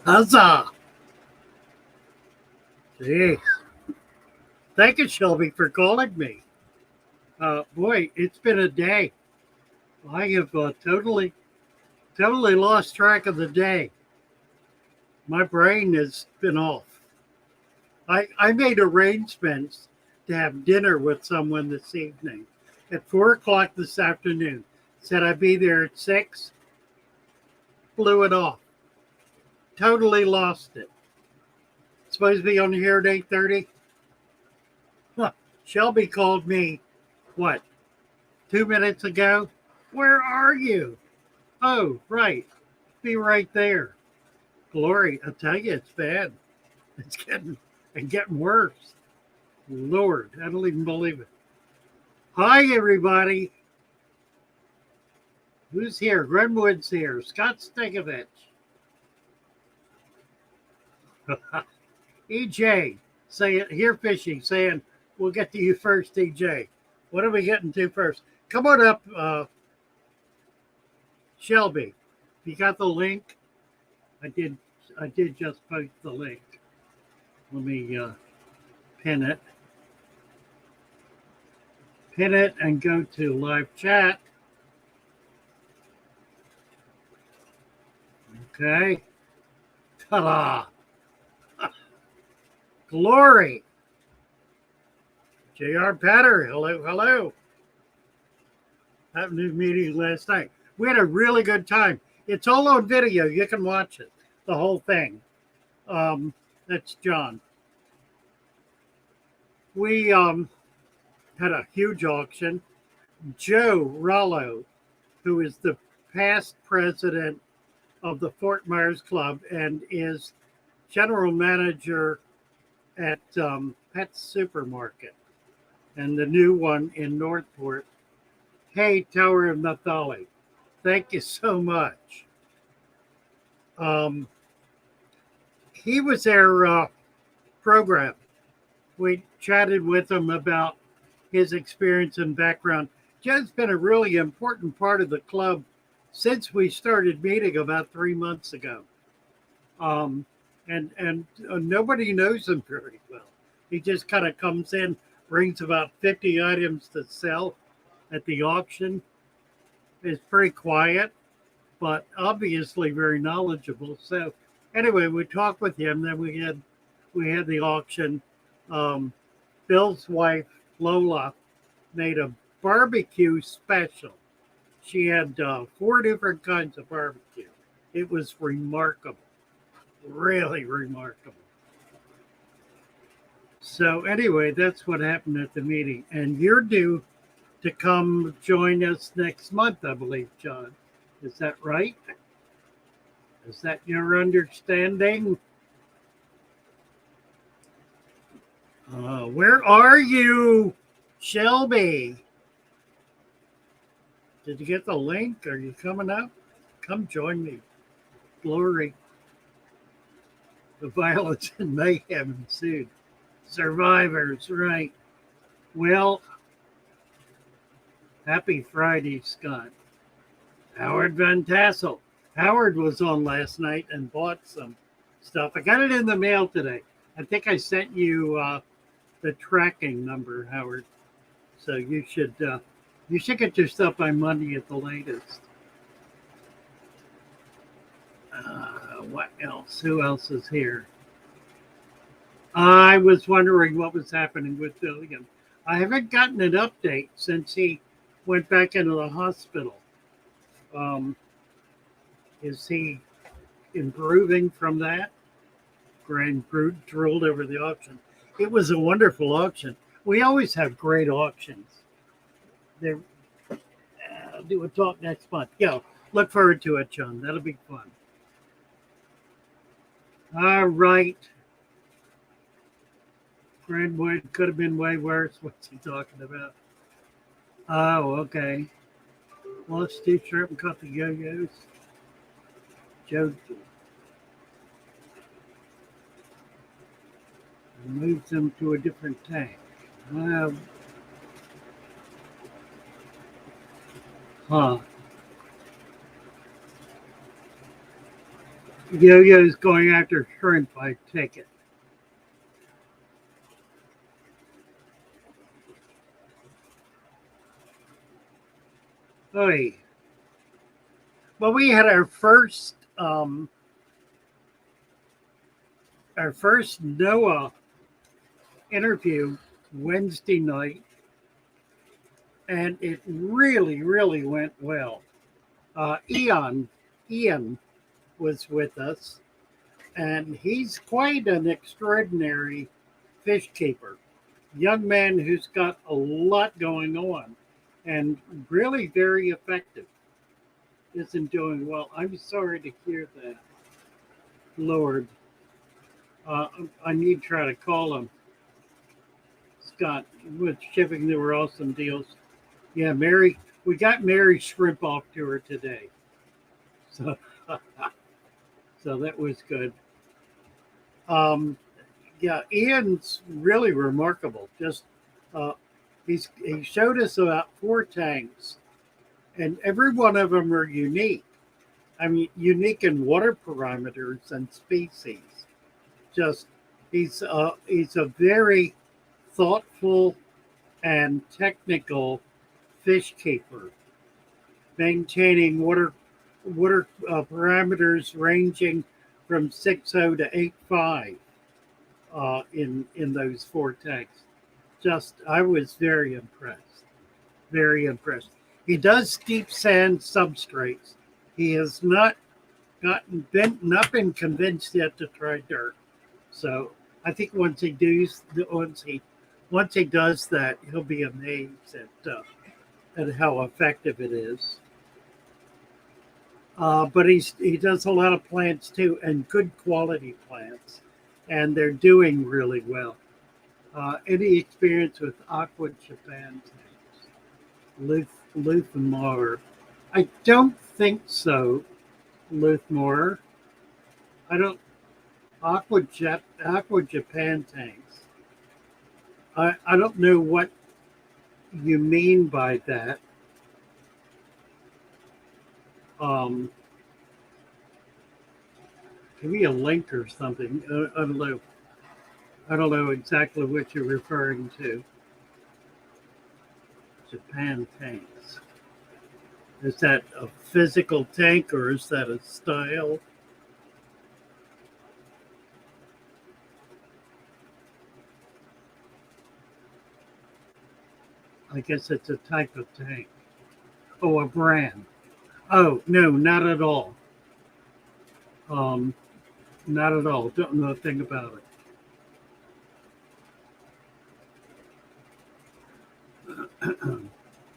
Huzzah! Jeez. Thank you, Shelby, for calling me. Boy, it's been a day. I have totally lost track of the day. My brain has been off. I made arrangements to have dinner with someone this evening at 4 o'clock this afternoon. Said I'd be there at 6, blew it off. Totally lost it. Supposed to be on here at 8:30. Huh. Shelby called me, what, 2 minutes ago? Where are you? Oh, right. Be right there. Glory, I tell you, it's bad. It's getting worse. Lord, I don't even believe it. Hi, everybody. Who's here? Grenwood's here. Scott Stegovich. EJ, saying, here, Fishy, saying, we'll get to you first, EJ. What are we getting to first? Come on up, Shelby. You got the link? I did just post the link. Let me pin it. Pin it and go to live chat. Okay. Ta-da! Glory! J.R. Patter, hello, hello. Happened to meeting last night. We had a really good time. It's all on video. You can watch it, the whole thing. That's John. We had a huge auction. Joe Rollo, who is the past president of the Fort Myers Club and is general manager at Pet Supermarket and the new one in Northport. Hey, Tower of Naphtali, thank you so much. He was our program. We chatted with him about his experience and background. Joe's been a really important part of the club since we started meeting about 3 months ago. And nobody knows him very well. He just kind of comes in, brings about 50 items to sell at the auction. Is pretty quiet, but obviously very knowledgeable. So anyway, we talked with him. Then we had the auction. Bill's wife Lola made a barbecue special. She had 4 different kinds of barbecue. It was remarkable, really remarkable. So anyway, that's what happened at the meeting. And you're due to come join us next month, I believe, John. Is that right? Is that your understanding? Where are you, Shelby? Did you get the link? Are you coming up? Come join me. Glory. The violence and mayhem ensued. Survivors, right. Well, happy Friday, Scott. Howard Van Tassel. Howard was on last night and bought some stuff. I got it in the mail today. I think I sent you the tracking number, Howard. So you should get your stuff by Monday at the latest. What else? Who else is here? I was wondering what was happening with William. I haven't gotten an update since he went back into the hospital. Is he improving from that? Grand drooled over the auction. It was a wonderful auction. We always have great auctions. I'll do a talk next month. Yeah, look forward to it, John. That'll be fun. All right. Grandwood could have been way worse. What's he talking about? Oh, okay. Lost 2 shrimp and caught the yo-yos. Joe moved them to a different tank. Huh. Yo-yo's going after shrimp, I take it. Oy. Well, we had our first NOAA interview Wednesday night, and it really, really went well. Ian was with us, and he's quite an extraordinary fish keeper. Young man who's got a lot going on and really very effective. Isn't doing well. I'm sorry to hear that. Lord, I need to try to call him. Scott, with shipping, there were awesome deals. Yeah, Mary, we got Mary's shrimp off to her today. So, so that was good. Um, yeah, Ian's really remarkable. Just uh, he showed us about 4 tanks, and every one of them are unique. I mean, unique in water parameters and species. Just he's a very thoughtful and technical fish keeper, maintaining water parameters ranging from 6.0 to 8.5 in those 4 tanks. Just I was very impressed. Very impressed. He does deep sand substrates. He has not been convinced yet to try dirt. So I think once he does that, he'll be amazed at how effective it is. But he does a lot of plants too, and good quality plants, and they're doing really well. Any experience with Aqua Japan tanks? Luthmore? I don't think so. Luthmore. I don't. Aqua Japan tanks. I don't know what you mean by that. Um, Give me a link or something. I don't know. I don't know exactly what you're referring to. Japan tanks. Is that a physical tank or is that a style? I guess it's a type of tank. Oh, a brand. Oh, no, not at all. Um, Not at all. Don't know a thing about it.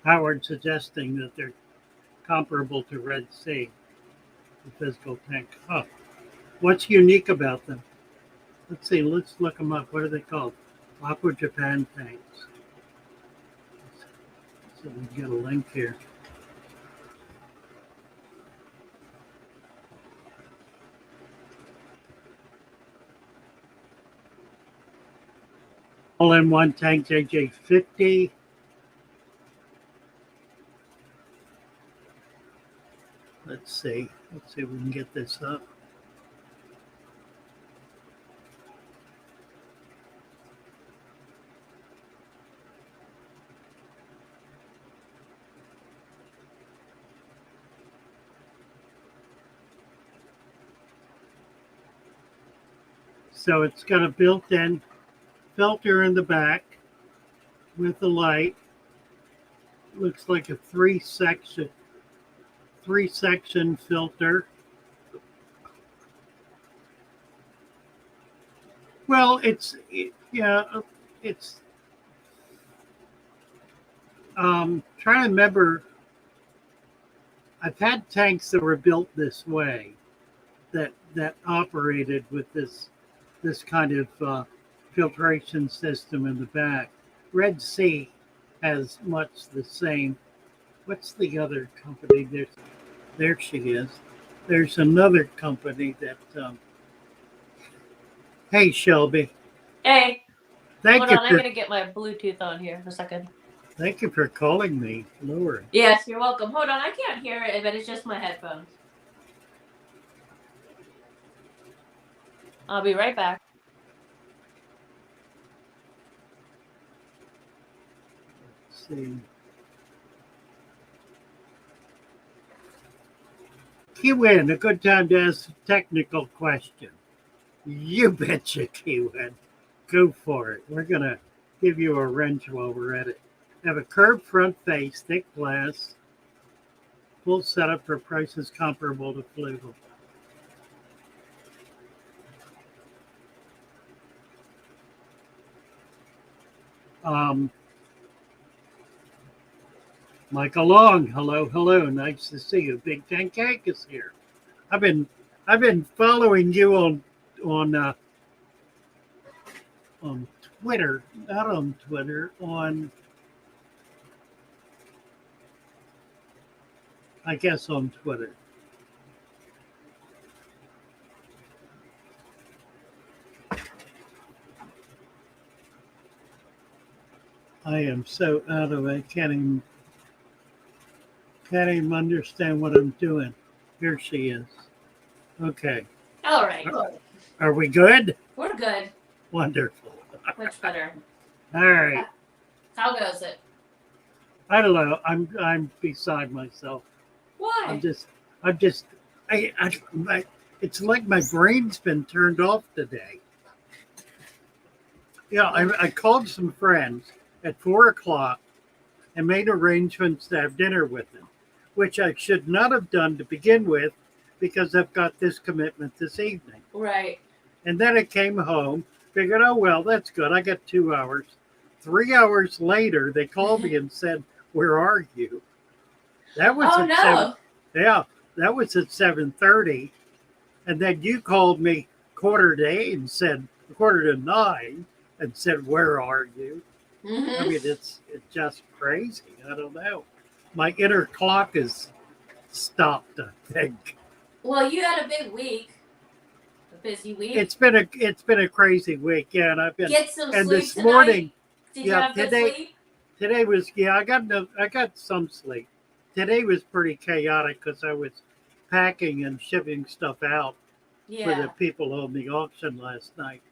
Howard suggesting that they're comparable to Red Sea, the physical tank. Huh. What's unique about them? Let's see. Let's look them up. What are they called? Aqua Japan tanks. So we can get a link here. All-in-one tank JJ50. Let's see. Let's see if we can get this up. So it's got a built-in filter in the back with the light. Looks like a three section filter. Well, yeah, it's trying to remember. I've had tanks that were built this way that operated with this kind of filtration system in the back. Red Sea has much the same. What's the other company? There she is. There's another company that. Hey, Shelby. Hey, Thank hold you on. I'm for gonna get my Bluetooth on here for a second. thank you for calling me, Lord. Yes, you're welcome. Hold on, I can't hear it, but it's just my headphones. I'll be right back. Let's see. Q-Win, a good time to ask a technical question. You betcha, Q-Win. Go for it. We're going to give you a wrench while we're at it. Have a curved front face, thick glass, full setup for prices comparable to Flugel. Michael Long, hello. Nice to see you. Big Tank Cake is here. I've been following you on Twitter, not on Twitter, I guess on Twitter. I am so out of it. Can't even understand what I'm doing. Here she is. Okay. All right. Are we good? We're good. Wonderful. Much better. All right. How goes it? I don't know. I'm beside myself. Why? I'm just it's like my brain's been turned off today. Yeah, I called some friends at 4:00 and made arrangements to have dinner with them, which I should not have done to begin with because I've got this commitment this evening. Right. And then I came home, figured, oh, well, that's good. I got 2 hours. 3 hours later, they called me and said, where are you? That was Oh, no. that was at 7:30. And then you called me quarter to 9 and said, where are you? Mm-hmm. I mean, it's just crazy. I don't know. My inner clock is stopped, I think. Well, you had a big week. A busy week. It's been a crazy week, yeah, and I've been Get some and sleep this tonight. morning. Did you have good sleep? Today was I got some sleep. Today was pretty chaotic because I was packing and shipping stuff out for the people on the auction last night.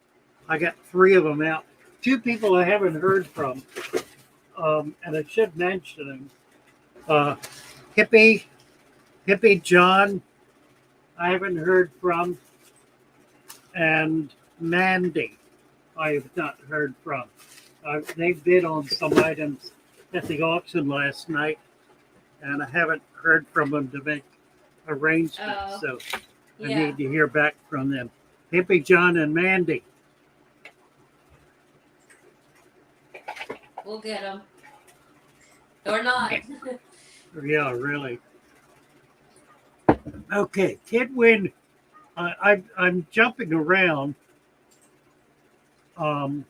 I got 3 of them out. 2 people I haven't heard from, and I should mention them. Hippie John, I haven't heard from, and Mandy, I have not heard from. They bid on some items at the auction last night, and I haven't heard from them to make arrangements. So I need to hear back from them. Hippie John and Mandy. We'll get them. Or not. Yeah, really. Okay, Kid Win. I'm jumping around. Let's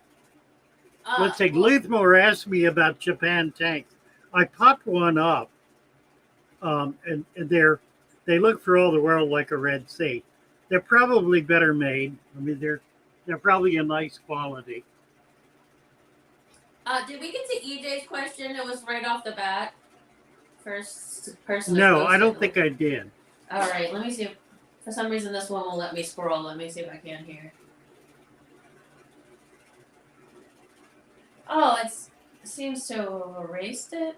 see. Luthmore asked me about Japan tanks. I popped one up, and they look for all the world like a Red Sea. They're probably better made. I mean, they're probably a nice quality. Did we get to EJ's question? It was right off the bat. First person. No, I don't think I did. All right, let me see. For some reason, this one won't let me scroll. Let me see if I can here. Oh, it seems to have erased it.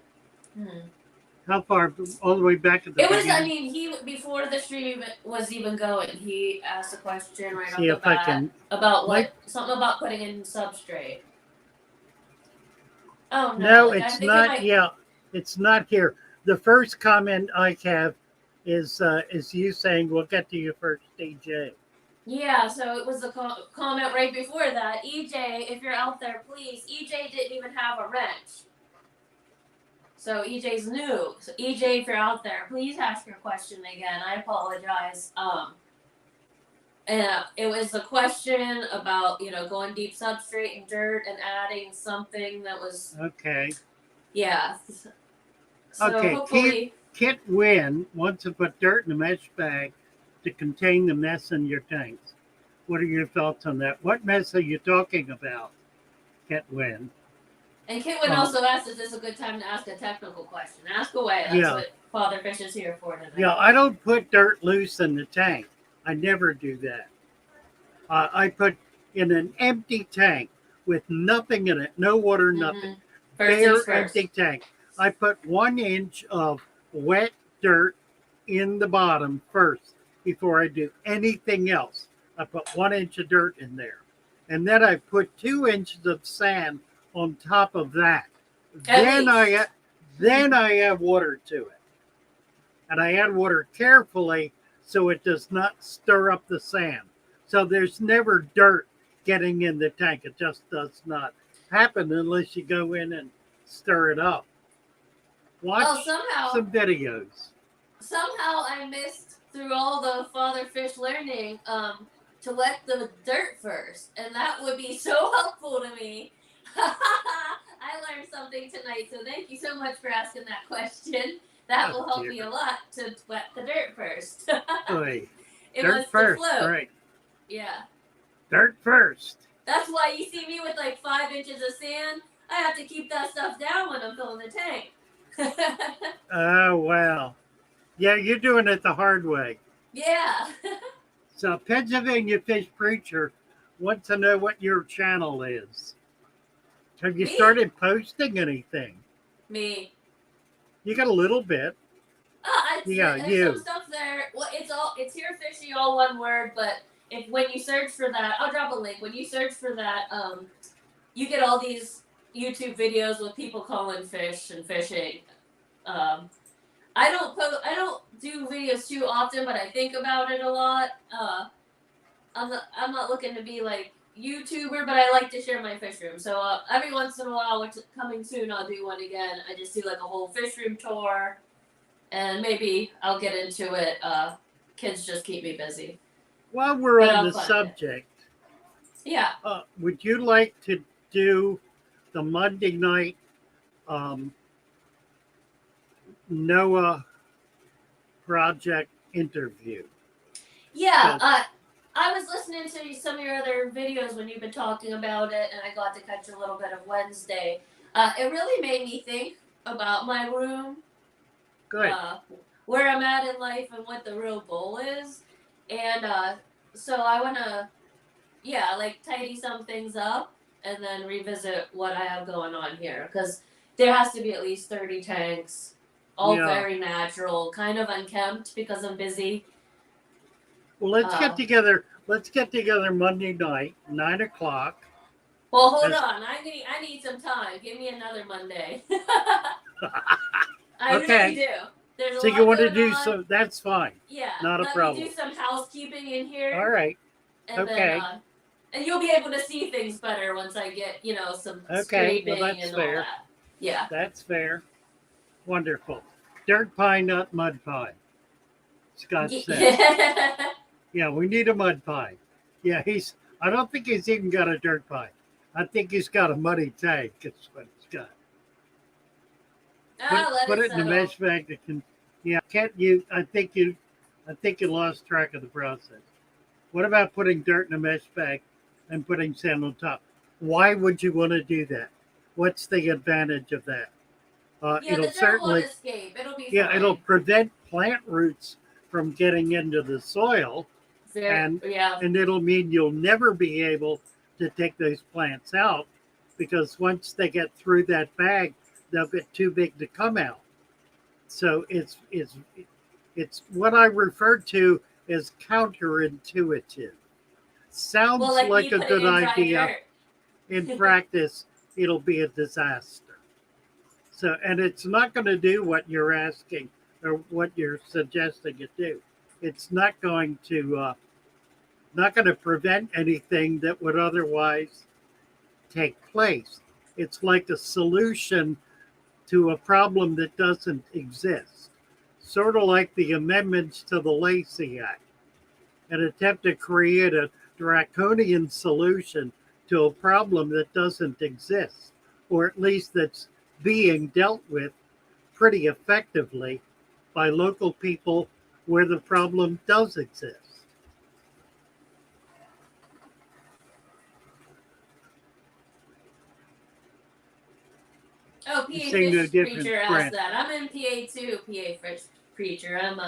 How far? All the way back at the beginning? I mean, before the stream was even going, he asked a question right off the bat about something about putting in substrate. Oh, no, it's not. Yeah, it's not here. The first comment I have is you saying we'll get to you first, EJ. Yeah, so it was a comment right before that. EJ, if you're out there, please. EJ didn't even have a wrench. So EJ's new. So EJ, if you're out there, please ask your question again. I apologize. And it was a question about, going deep substrate and dirt and adding something that was... Okay. Yeah. So okay, hopefully... Kit Win wants to put dirt in a mesh bag to contain the mess in your tanks. What are your thoughts on that? What mess are you talking about, Kit Win? And Kit Win also asked, is this a good time to ask a technical question? Ask away. That's what Father Fish is here for today. Yeah, I don't put dirt loose in the tank. I never do that. I put in an empty tank with nothing in it, no water, nothing. Mm-hmm. First things Bare first. empty tank. I put 1 inch of wet dirt in the bottom first before I do anything else. I put 1 inch of dirt in there. And then I put 2 inches of sand on top of that. At Then least. I add water to it. And I add water carefully so it does not stir up the sand. So there's never dirt getting in the tank. It just does not happen unless you go in and stir it up. Oh, Watch some videos. somehow I missed through all the father fish learning to wet the dirt first, and that would be so helpful to me. I learned something tonight, so thank you so much for asking that question. That Oh will help dear. me a lot to wet the dirt first. Oy. It Dirt wants to first, float. right? Yeah. Dirt first. That's why you see me with like 5 inches of sand. I have to keep that stuff down when I'm filling the tank. Oh well. Yeah, you're doing it the hard way. Yeah. So Pennsylvania Fish Preacher wants to know what your channel is. Have you Me. started posting anything? Me. You got a little bit. Yeah, There's some you. stuff there. Well, it's here fishy, all one word. But if when you search for that, I'll drop a link. When you search for that, you get all these YouTube videos with people calling fish and fishing. I don't do videos too often, but I think about it a lot. I'm not looking to be like YouTuber, but I like to share my fish room. So every once in a while, which is coming soon, I'll do one again. I just do like a whole fish room tour, and maybe I'll get into it. Kids just keep me busy. While we're But on I'll the find it. subject, Yeah. would you like to do the Monday night NOAA project interview? Yeah. So- I was listening to some of your other videos when you've been talking about it, and I got to catch a little bit of Wednesday. It really made me think about my room, Good. where I'm at in life, and what the real goal is. And so I want to, like tidy some things up and then revisit what I have going on here. Because there has to be at least 30 tanks, all Yeah. very natural, kind of unkempt because I'm busy. Well, let's get together. Let's get together Monday night, 9:00. Well, hold on. I need some time. Give me another Monday. I Okay. really do. There's a So lot you want to going do on. so? That's fine. Yeah. Not a Let problem. me do some housekeeping in here. All right. And Okay. then, and you'll be able to see things better once I get, some Okay. scraping Well, that's and fair. all that. Yeah. That's fair. Wonderful. Dirt pie, not mud pie. Scott said. Yeah, we need a mud pie. Yeah, I don't think he's even got a dirt pie. I think he's got a muddy tank. That's what he's got. Put it in a mesh bag that can. Yeah, can't you? I think you lost track of the process. What about putting dirt in a mesh bag and putting sand on top? Why would you want to do that? What's the advantage of that? It'll certainly escape. It'll be yeah, fine. it'll prevent plant roots from getting into the soil, and it'll mean you'll never be able to take those plants out because once they get through that bag, they'll get too big to come out. So it's what I refer to as counterintuitive. Sounds like a good idea. In practice, it'll be a disaster. So, and it's not going to do what you're asking or what you're suggesting it do. It's not going to prevent anything that would otherwise take place. It's like a solution to a problem that doesn't exist. Sort of like the amendments to the Lacey Act, an attempt to create a draconian solution to a problem that doesn't exist, or at least that's being dealt with pretty effectively by local people where the problem does exist. Oh, PA Fish Preacher asked that. I'm in PA too, PA Fish Preacher. I'm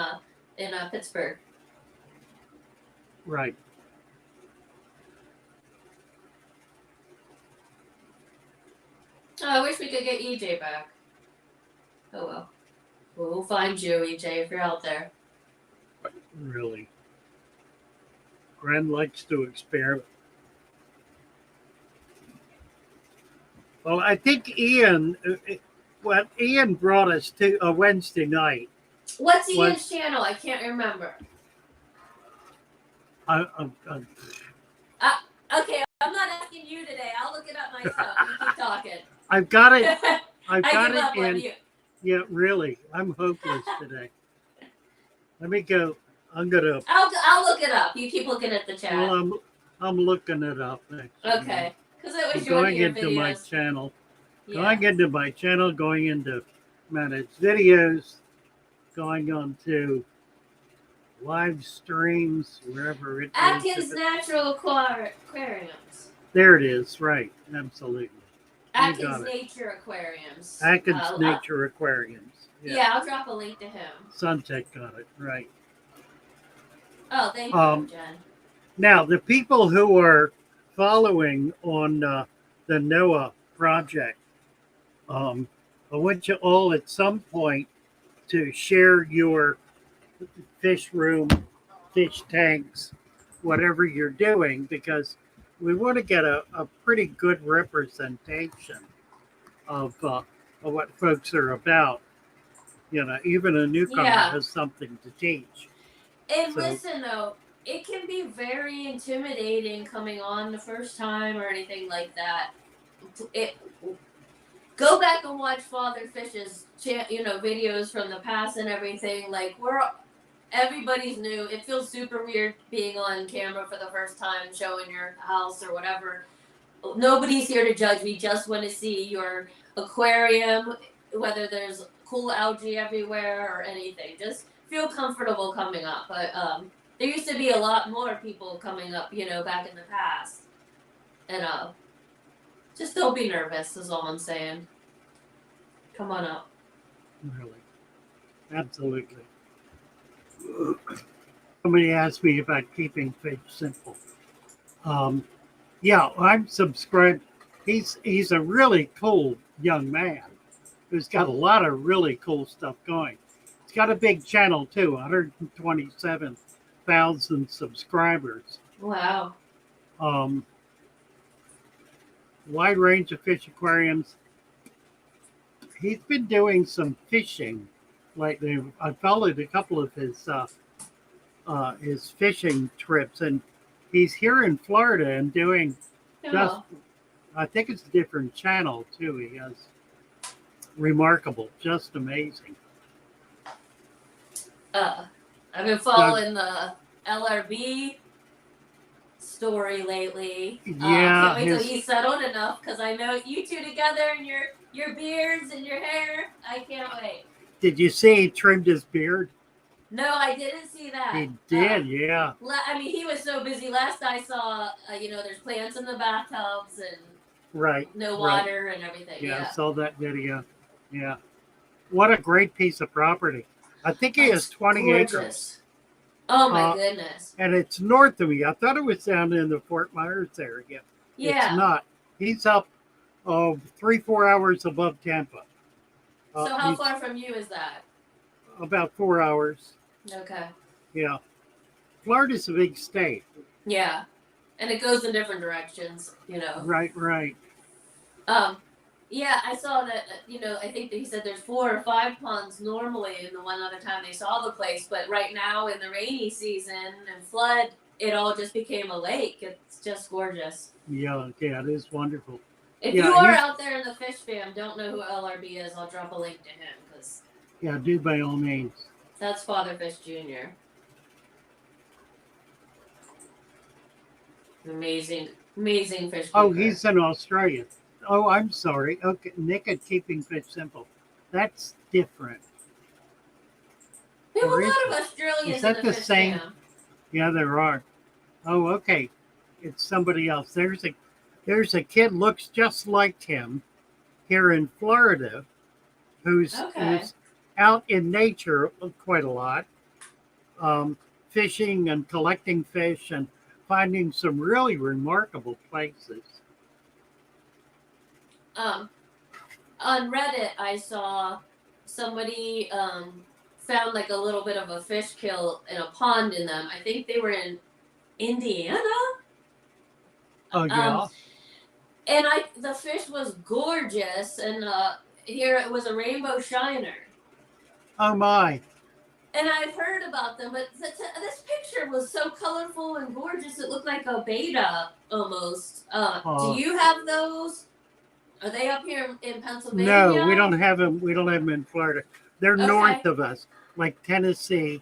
in Pittsburgh. Right. Oh, I wish we could get EJ back. Oh well. We'll find you, EJ, if you're out there. Really. Gren likes to experiment. Well, I think Ian, Ian brought us to a Wednesday night. What's Was Ian's channel? I can't remember. Okay, I'm not asking you today. I'll look it up myself. You keep talking. I've got it. I've I got give it up on in. you. Yeah, really. I'm hopeless today. Let me go. I'm gonna. I'll look it up. You keep looking at the chat. Well, I'm looking it up. Actually. Okay, because I was I'm showing going your into videos. my channel. Yeah. Going into my channel. Going into manage videos. Going on to live streams wherever it is. Atkins Natural Aquariums. There it is. Right. Absolutely. Atkins Nature Aquariums. Atkins Nature Aquariums. Yeah, I'll drop a link to him. Suntech got it. Right. Oh, thank you, Jen. Now, the people who are following on the NOAA project, I want you all at some point to share your fish room, fish tanks, whatever you're doing, because we want to get a pretty good representation of what folks are about. You know, even a newcomer has something to teach. And listen, though, it can be very intimidating coming on the first time or anything like that. Go back and watch Father Fish's, videos from the past and everything. Like, everybody's new. It feels super weird being on camera for the first time, showing your house or whatever. Nobody's here to judge. We just want to see your aquarium, whether there's cool algae everywhere or anything. Just feel comfortable coming up. But there used to be a lot more people coming up, back in the past. And just don't be nervous is all I'm saying. Come on up. Really. Absolutely. Somebody asked me about keeping fish simple. Yeah, I'm subscribed. He's a really cool young man who's got a lot of really cool stuff going. He's got a big channel too, 127,000 subscribers. Wow. Wide range of fish aquariums. He's been doing some fishing lately. I followed a couple of his fishing trips, and he's here in Florida and doing I think it's a different channel too. He has remarkable, just amazing. I've been following the LRB story lately. Yeah, can't wait till he's settled enough, because I know you two together and your beards and your hair. I can't wait. Did you see he trimmed his beard? No, I didn't see that. He did, yeah. I mean, he was so busy. Last I saw, there's plants in the bathtubs and no water and everything. Yeah, I saw that video. Yeah. What a great piece of property. I think he has 20 acres. Oh, my goodness. And it's north of me. I thought it was down in the Fort Myers area. Yeah. It's not. He's up 3-4 hours above Tampa. So how far from you is that? About 4 hours. Okay. Yeah. Florida's a big state. Yeah. And it goes in different directions, Right. Yeah, I saw that, I think that he said there's 4 or 5 ponds normally, and the one other time they saw the place, but right now in the rainy season and flood, it all just became a lake. It's just gorgeous. Yeah, it is wonderful. If you are out there in the fish fam, don't know who LRB is, I'll drop a link to him. Yeah, do by all means. That's Father Fish Jr. Amazing fish keeper. Oh, he's in Australia. Oh, I'm sorry. Okay, Nick at Keeping Fish Simple. That's different. We have a lot of Australians is that in the the same? Fam. Yeah, there are. Oh, okay. It's somebody else. There's a kid looks just like him here in Florida who's out in nature quite a lot, fishing and collecting fish and finding some really remarkable places. on Reddit, I saw somebody found like a little bit of a fish kill in a pond in them. I think they were in Indiana. Oh Um, yeah. and the fish was gorgeous, and here it was a rainbow shiner. Oh my. And I've heard about them, but this picture was so colorful and gorgeous. It looked like a beta almost. Do you have those? Are they up here in No, Pennsylvania? we don't have them. We don't have them in Florida. They're Okay. north of us, like Tennessee,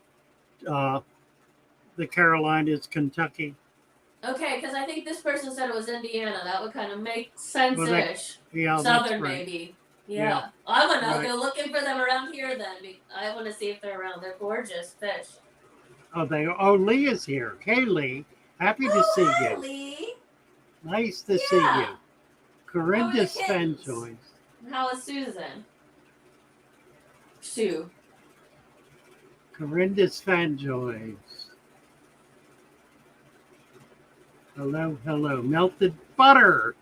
uh, the Carolinas, Kentucky. Okay, because I think this person said it was Indiana. That would kind of make Well, that, sense-ish. yeah, that's Southern, right. maybe. Yeah, Yeah. I want to right. go looking for them around here then. I want to see if they're around. They're gorgeous fish. Oh, they. Oh, Lee is here. Hey, Lee. Happy to Oh, see hi, you. Lee. Nice to see Yeah. you. How are Corinda the kittens? Spanjoys. How is Susan? Sue. Corinda Spanjoys. Hello, hello. Melted butter.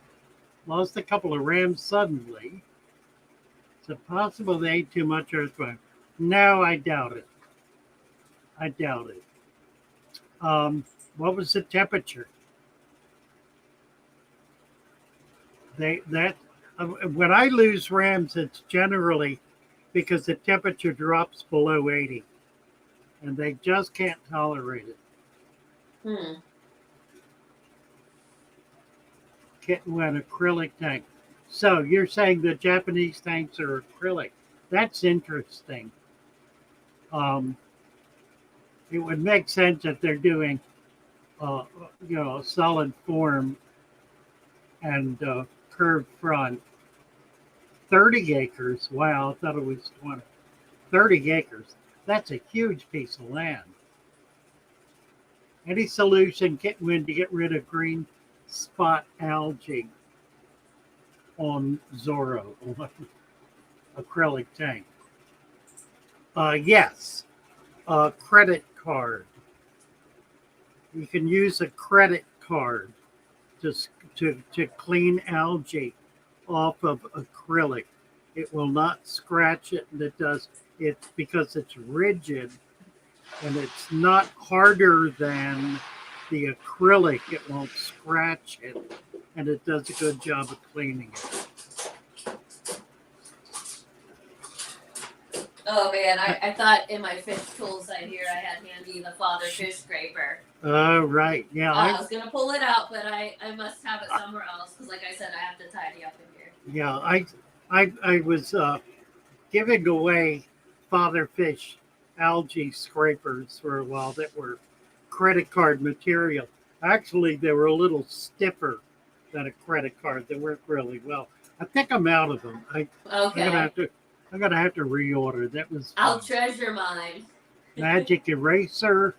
Lost a couple of rams suddenly. Is it possible they ate too much earthworm? No, I doubt it. I doubt it. What was the temperature? When I lose rams, it's generally because the temperature drops below 80, and they just can't tolerate it. Hmm. Kitten went acrylic tank. So you're saying the Japanese tanks are acrylic? That's interesting. Um, it would make sense if they're doing, a solid form and curved front. 30 acres. Wow, I thought it was 20. 30 acres. That's a huge piece of land. Any solution, Kitwin, to get rid of green spot algae on Zorro, on acrylic tank? Yes. Credit card. You can use a credit card to clean algae off of acrylic. It will not scratch it, and it does it because it's rigid and it's not harder than the acrylic. It won't scratch it, and it does a good job of cleaning it. Oh man, I thought in my fish tools I had handy the father fish scraper. Oh, right. Yeah. I was gonna pull it out, but I must have it somewhere else because, like I said, I have to tidy up in here. Yeah. I was giving away father fish algae scrapers for a while that were credit card material. Actually, they were a little stiffer than a credit card. They work really well. I think I'm out of them. Okay. I'm gonna have to reorder. That was I'll treasure mine. Magic Eraser.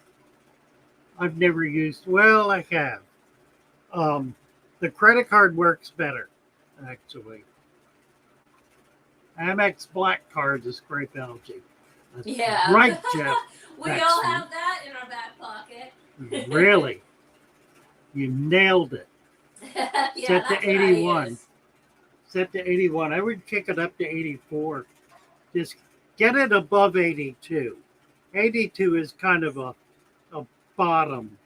I've never used. Well, I have. The credit card works better, actually. Amex Black Card to scrape algae. That's Yeah. right, Jeff. We all have that in our back pocket. Really? You nailed it. Yeah, Set to 81. Set to 81. I would kick it up to 84. Just get it above 82. 82 is kind of a bottom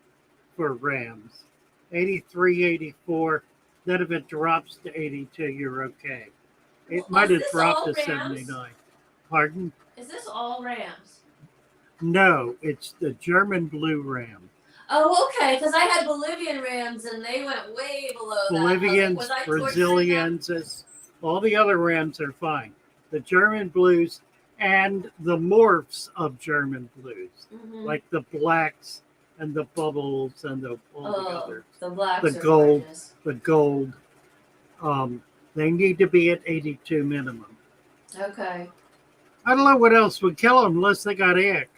for rams. 83, 84. Then if it drops to 82, you're okay. It might have dropped to 79. Pardon? Is this all rams? No, it's the German blue ram. Oh, okay. Because I had Bolivian rams and they went way below Bolivians, that. Brazilians, all the other rams are fine. The German blues and the morphs of German blues, like the blacks and the bubbles and all the others. The blacks, the gold. They need to be at 82 minimum. Okay. I don't know what else would kill them unless they got ick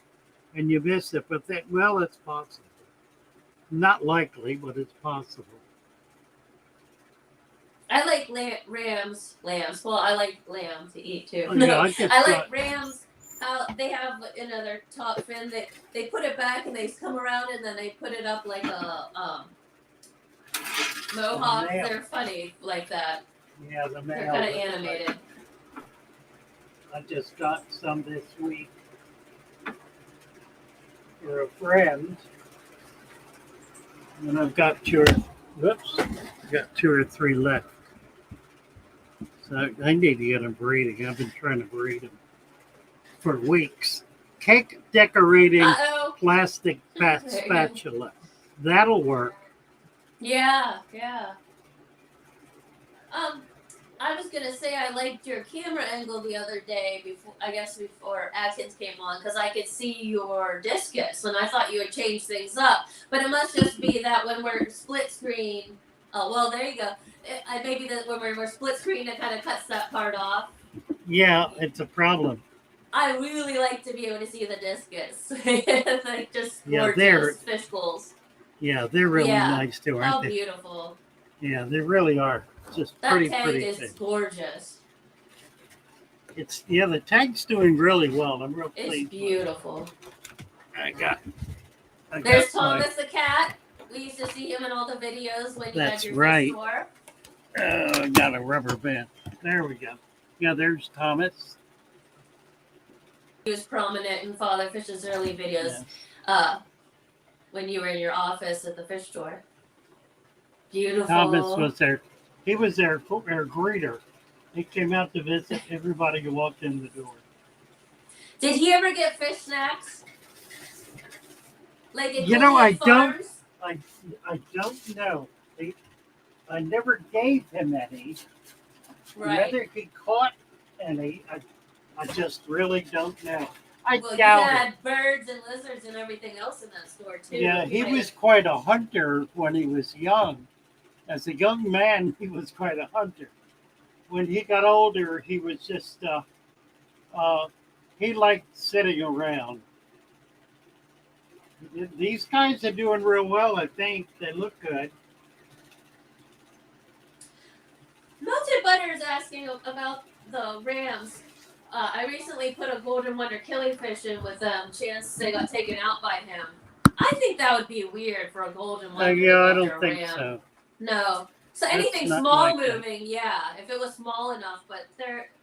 and you missed it, but it's possible. Not likely, but it's possible. I like lambs. Well, I like lamb to eat too. Oh, yeah, I like rams. They have their top fin. They put it back and they come around and then they put it up like a mohawk. They're funny like that. Yeah, the male. They're kind of animated. I just got some this week for a friend, and I've got got 2 or 3 left. So I need to get them breeding. I've been trying to breed them for weeks. Cake decorating Uh-oh. plastic spatula. That'll work. Yeah. I was gonna say I liked your camera angle the other day before Atkins came on, because I could see your discus and I thought you had changed things up. But it must just be that when we're split screen. Oh well, there you go. Maybe that when we're split screen, it kind of cuts that part off. Yeah, it's a problem. I really like to be able to see the discus. Like just Yeah, gorgeous fish bowls. Yeah, they're really nice too, aren't How they? beautiful. Yeah, they really are. Just That pretty tank is thing. gorgeous. The tank's doing really well. I'm real pleased. It's beautiful. There's Thomas the cat. We used to see him in all the videos when you had your right. store. I got a rubber band. There we go. Yeah, there's Thomas. He was prominent in Father Fish's early videos. When you were in your office at the fish store. Beautiful. Thomas was there. He was their greeter. He came out to visit everybody who walked in the door. Did he ever get fish snacks? Like I don't know. I never gave him any. Right. Whether he caught any, I just really don't know. I doubt you had birds and lizards and everything else in that store too. Yeah, he was quite a hunter when he was young. As a young man, he was quite a hunter. When he got older, he was just he liked sitting around. These guys are doing real well, I think. They look good. Melted Butter is asking about the Rams. I recently put a golden wonder killifish in with them. Chance they got taken out by him. I think that would be weird for a golden wonder. I don't think so. No. So anything small moving, yeah. If it was small enough, but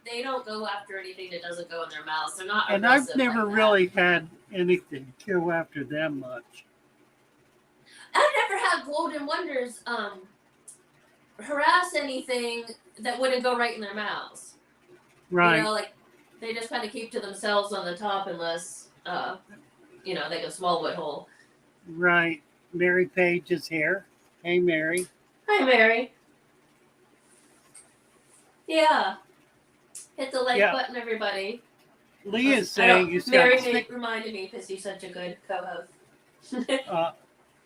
they don't go after anything that doesn't go in their mouths. They're not. And I've never really had anything go after them much. I've never had golden wonders harass anything that wouldn't go right in their mouths. Right. Like they just kind of keep to themselves on the top unless they can swallow it whole. Right. Mary Page is here. Hey, Mary. Hi, Mary. Yeah. Hit the like button, everybody. Lee is saying Mary reminded me because he's such a good co-host.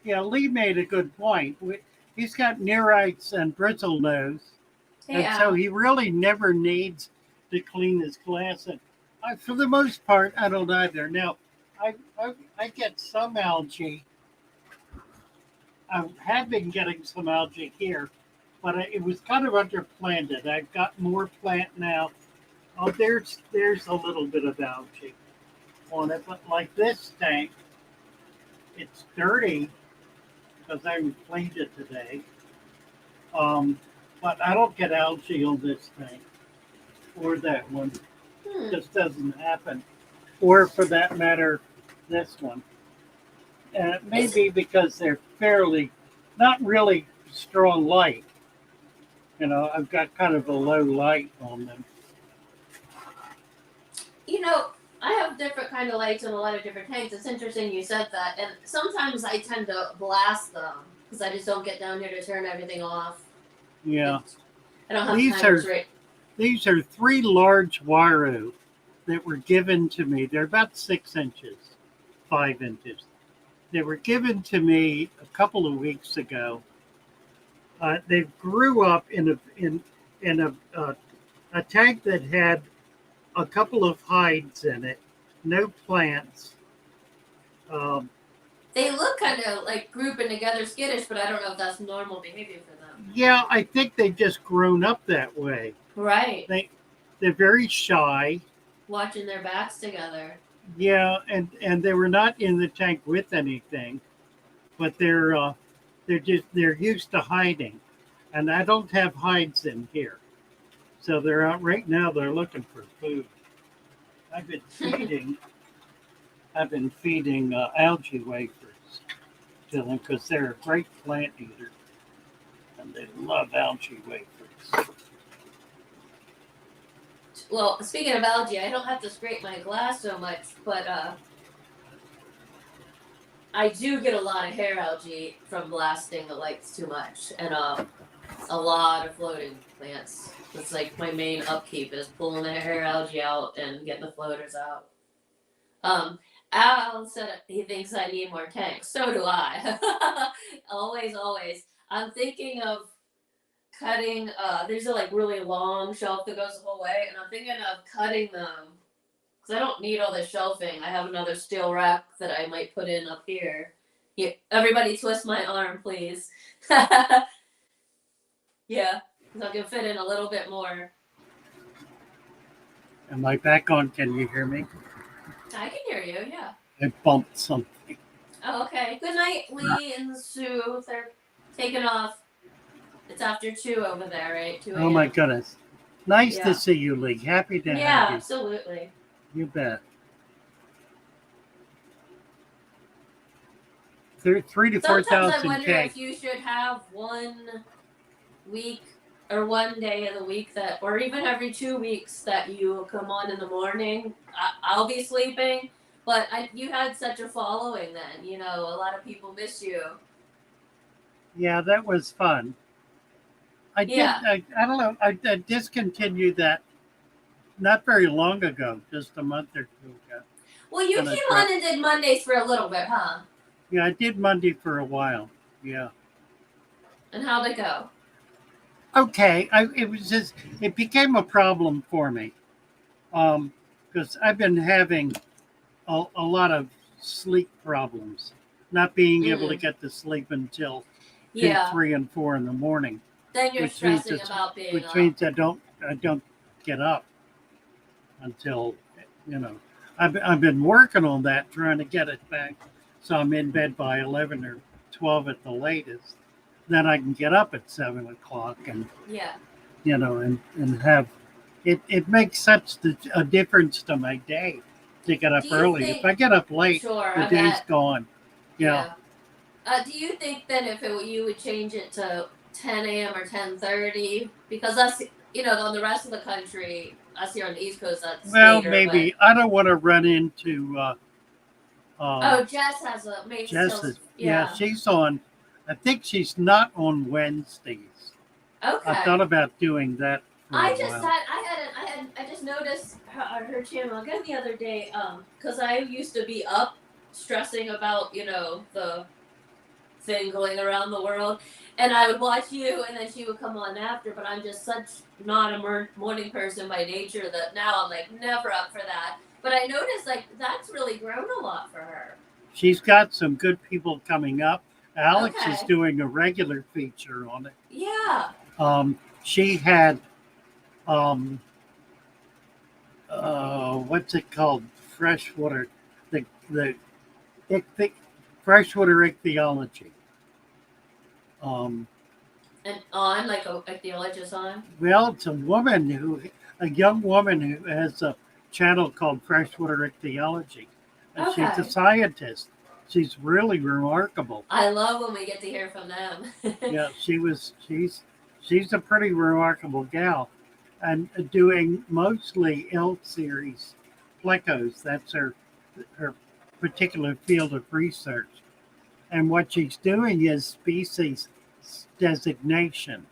Lee made a good point. He's got neurites and bristle nose. So he really never needs to clean his glass. And for the most part, I don't either. Now, I get some algae. I have been getting some algae here, but it was kind of underplanted. I've got more plant now. Oh, there's a little bit of algae on it, but like this tank, it's dirty because I cleaned it today. But I don't get algae on this tank or that one. It just doesn't happen. Or for that matter, this one. And it may be because they're not really strong light. I've got kind of a low light on them. I have different kind of lights in a lot of different tanks. It's interesting you said that. And sometimes I tend to blast them because I just don't get down here to turn everything off. Yeah. I don't have time. These are 3 large waro that were given to me. They're about 6 inches, 5 inches. They were given to me a couple of weeks ago. They grew up in a tank that had a couple of hides in it, no plants. They look kind of like grouping together skittish, but I don't know if that's normal behavior for them. Yeah, I think they've just grown up that way. Right. They're very shy. Watching their backs together. Yeah, and they were not in the tank with anything, but they're used to hiding, and I don't have hides in here, so they're out right now. They're looking for food. I've been feeding. I've been feeding algae wafers to them because they're a great plant eater, and they love algae wafers. Well, speaking of algae, I don't have to scrape my glass so much, but I do get a lot of hair algae from blasting the lights too much, and a lot of floating plants. That's like my main upkeep is pulling the hair algae out and getting the floaters out. Um, Al said he thinks I need more tanks. So do I. Always, always. I'm thinking of cutting. There's a like really long shelf that goes the whole way, and I'm thinking of cutting them because I don't need all this shelving. I have another steel rack that I might put in up here. Yeah, everybody twist my arm, please. Yeah, so I can fit in a little bit more. Am I back on? Can you hear me? I can hear you, yeah. I bumped something. Oh, okay. Good night, Lee and Sue. They're taking off. It's after 2 over there, right? 2 a.m. Oh my goodness. Nice Yeah. to see you, Lee. Happy to Yeah, have you. absolutely. You bet. 3 to Sometimes I 4,000 wonder K. if you should have 1 week or 1 day of the week that, or even every 2 weeks that you come on in the morning. I'll be sleeping, but you had such a following then. You know, a lot of people miss you. Yeah, that was fun. I did. Yeah. I don't know. I discontinued that not very long ago, just a month or two ago. Well, you And I came tried- on and did Mondays for a little bit, huh? Yeah, I did Monday for a while. Yeah. And how'd it go? Okay. It became a problem for me. Because I've been having a lot of sleep problems, not being able to get to sleep until 2, Yeah. 3, and 4 in the morning. Then you're which means stressing about being Which up. means I don't get up until I've been working on that, trying to get it back, so I'm in bed by 11 or 12 at the latest. Then I can get up at 7 o'clock and Yeah. and have it. It makes such a difference to my day to get up Do you early. think- If I get up late, Sure, the I day's bet. gone. Yeah. Do you think then if you would change it to 10 a.m. or 10:30? Because us, on the rest of the country, us here on the East Coast, that's Well, later. maybe I don't want to run into. Jess has a maybe. Jess is, she's on. I think she's not on Wednesdays. Okay. I thought about doing that for a while. I just noticed her channel again the other day. Because I used to be up stressing about the thing going around the world, and I would watch you, and then she would come on after. But I'm just such not a morning person by nature that now I'm like never up for that. But I noticed like that's really grown a lot for her. She's got some good people coming up. Alex is Okay. doing a regular feature on it. Yeah. She had what's it called? Freshwater, the freshwater ichthyology. And on like a ichthyologist on. Well, it's a young woman who has a channel called Freshwater Ichthyology. And Okay. she's a scientist. She's really remarkable. I love when we get to hear from them. Yeah, she's a pretty remarkable gal, and doing mostly L series plecos. That's her particular field of research. And what she's doing is species designation,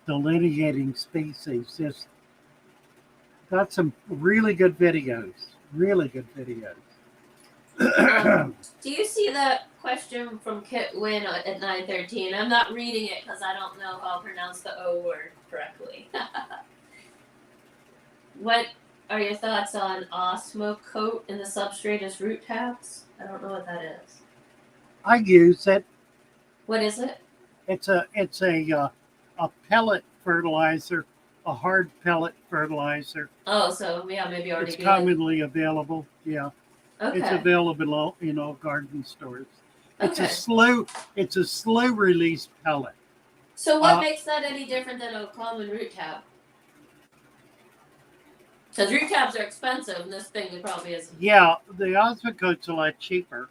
delineating species. Just got some really good videos. Really good videos. Do you see the question from Kit Wynn at 9:13? I'm not reading it because I don't know if I'll pronounce the O word correctly. What are your thoughts on Osmocote in the substrate as root tabs? I don't know what that is. I use it. What is it? It's a pellet fertilizer, a hard pellet fertilizer. Oh, so yeah, maybe already. It's commonly available. Yeah, Okay. it's available in all garden stores. It's Okay. a slow release pellet. So what makes that any different than a common root tab? So root tabs are expensive, and this thing probably isn't. Yeah, the Osmocote's a lot cheaper.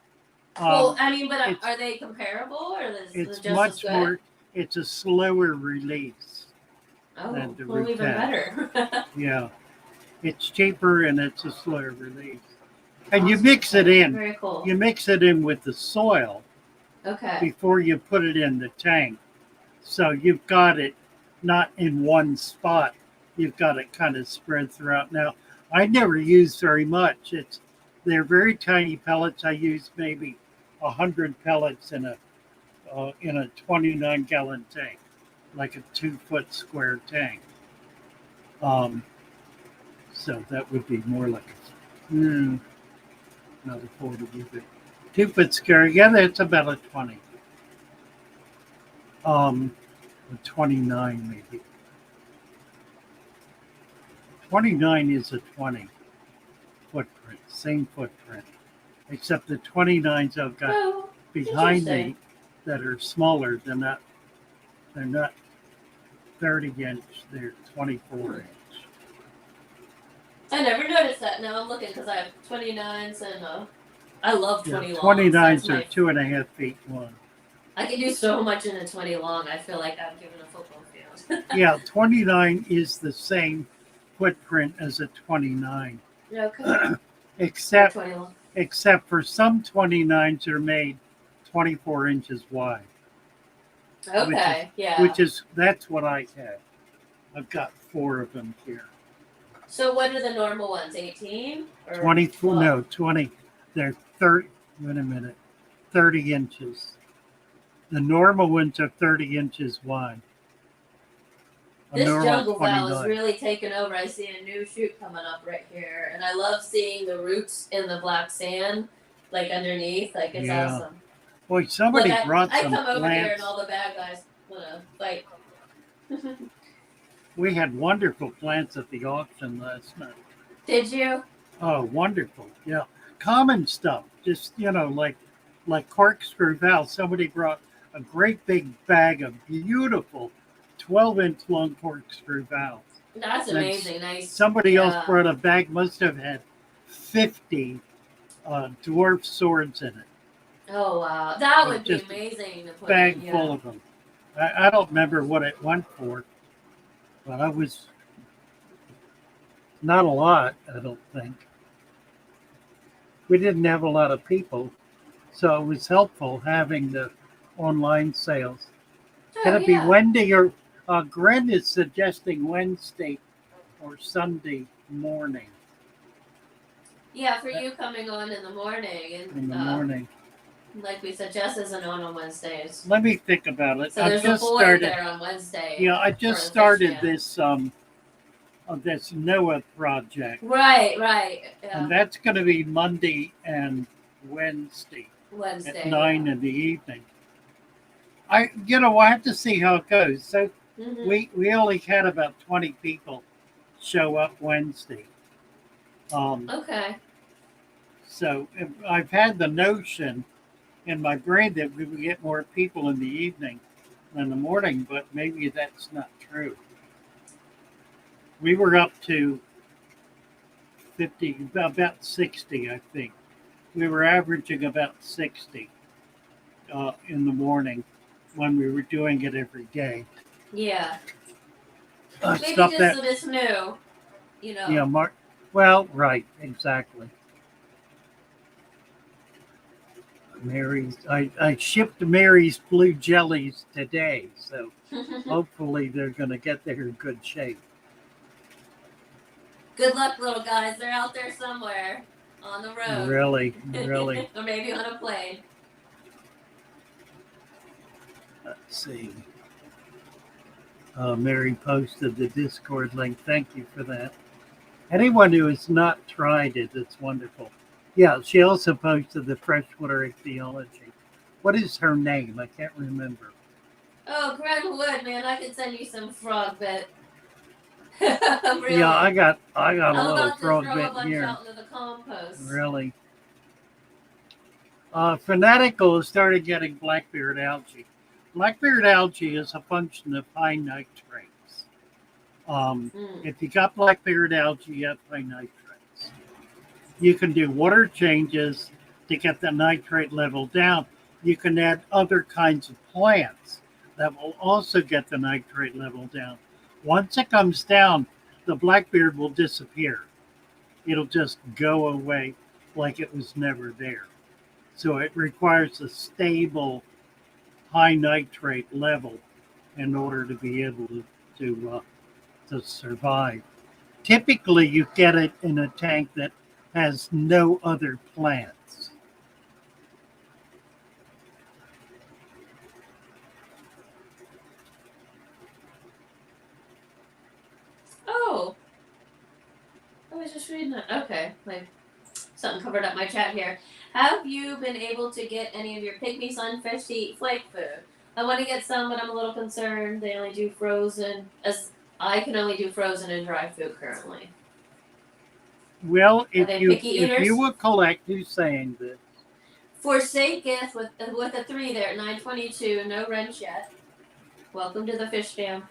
Well, I mean, but it's- are they comparable, or is it It's just as much good? more. It's a slower release. Oh, than the well, root even tab. better. Yeah, it's cheaper and it's a slower release. And you Awesome. mix it in. Very cool. You mix it in with the soil Okay. before you put it in the tank. So you've got it not in one spot. You've got it kind of spread throughout. Now, I never use very much. They're very tiny pellets. I use maybe 100 pellets in a 29-gallon tank, like a 2-foot square tank. So that would be more like another 40, but 2-foot square. Yeah, that's about a 20. A 29 maybe. 29 is a 20 footprint, same footprint, except the 29s I've got behind me that are smaller than that. They're not 30 inch, they're 24 inch. I never noticed that. Now I'm looking because I have 29s and I love 20 Yeah, longs. 29s are 2.5 feet long. I can do so much in a 20 long. I feel like I'm given a football field. Yeah, 29 is the same footprint as a 29. Okay. except 20 long. except for some 29s are made 24 inches wide. Okay, That's what I have. I've got 4 of them here. So what are the normal ones? 18? 24, no, 20. They're 30, wait a minute, 30 inches. The normal ones are 30 inches wide. This jungle val is really taking over. I see a new shoot coming up right here. And I love seeing the roots in the black sand, like underneath. Like, it's awesome. Boy, somebody brought some plants. I come over here and plants. all the bad guys want to fight. We had wonderful plants at the auction last night. Did you? Oh, wonderful. Yeah. Common stuff. Just, like corkscrew valves. Somebody brought a great big bag of beautiful 12-inch long corkscrew valves. That's amazing. Nice. Somebody else brought a bag, must have had 50 dwarf swords in it. Oh, wow. That would be amazing to put bag full of them. I don't remember what it went for, but I was not a lot, I don't think. We didn't have a lot of people, so it was helpful having the online sales. Can it be Wednesday or Gren is suggesting Wednesday or Sunday morning? Yeah, for you coming on in the morning. And, in the morning. Like we said, Jess isn't on Wednesdays. Let me think about it. So there's a boy there on Wednesday. Yeah, I just started this this NOAA project. Right. Yeah. And that's going to be Monday and Wednesday. At 9 in the evening. I have to see how it goes. So we only had about 20 people show up Wednesday. Okay. So I've had the notion in my brain that we would get more people in the evening than the morning, but maybe that's not true. We were up to 50, about 60, I think. We were averaging about 60 in the morning when we were doing it every day. Yeah. Maybe just that it's new, Yeah, well, right, exactly. Mary's, I shipped Mary's blue jellies today, so hopefully they're going to get there in good shape. Good luck, little guys. They're out there somewhere on the road. Really. Or maybe on a plane. Let's see. Mary posted the Discord link. Thank you for that. Anyone who has not tried it, it's wonderful. Yeah, she also posted the freshwater ichthyology. What is her name? I can't remember. Oh, Gren Wood, man. I could send you some frog bit. Really? Yeah, I got a little frog bit here. Out into the compost. Really. Fanatical started getting blackbeard algae. Blackbeard algae is a function of high nitrates. If you got blackbeard algae, you have to apply nitrates. You can do water changes to get the nitrate level down. You can add other kinds of plants that will also get the nitrate level down. Once it comes down, the blackbeard will disappear. It'll just go away like it was never there. So it requires a stable high nitrate level in order to be able to survive. Typically, you get it in a tank that has no other plants. Oh, I was just reading that. Okay, something covered up my chat here. Have you been able to get any of your pygmy sunfish to eat flake food? I want to get some, but I'm a little concerned. They only do frozen, as I can only do frozen and dry food currently. Well, Are they picky eaters? if you will collect, who's saying this? Forsaketh with a 3 there, 922, no wrench yet. Welcome to the fish fam.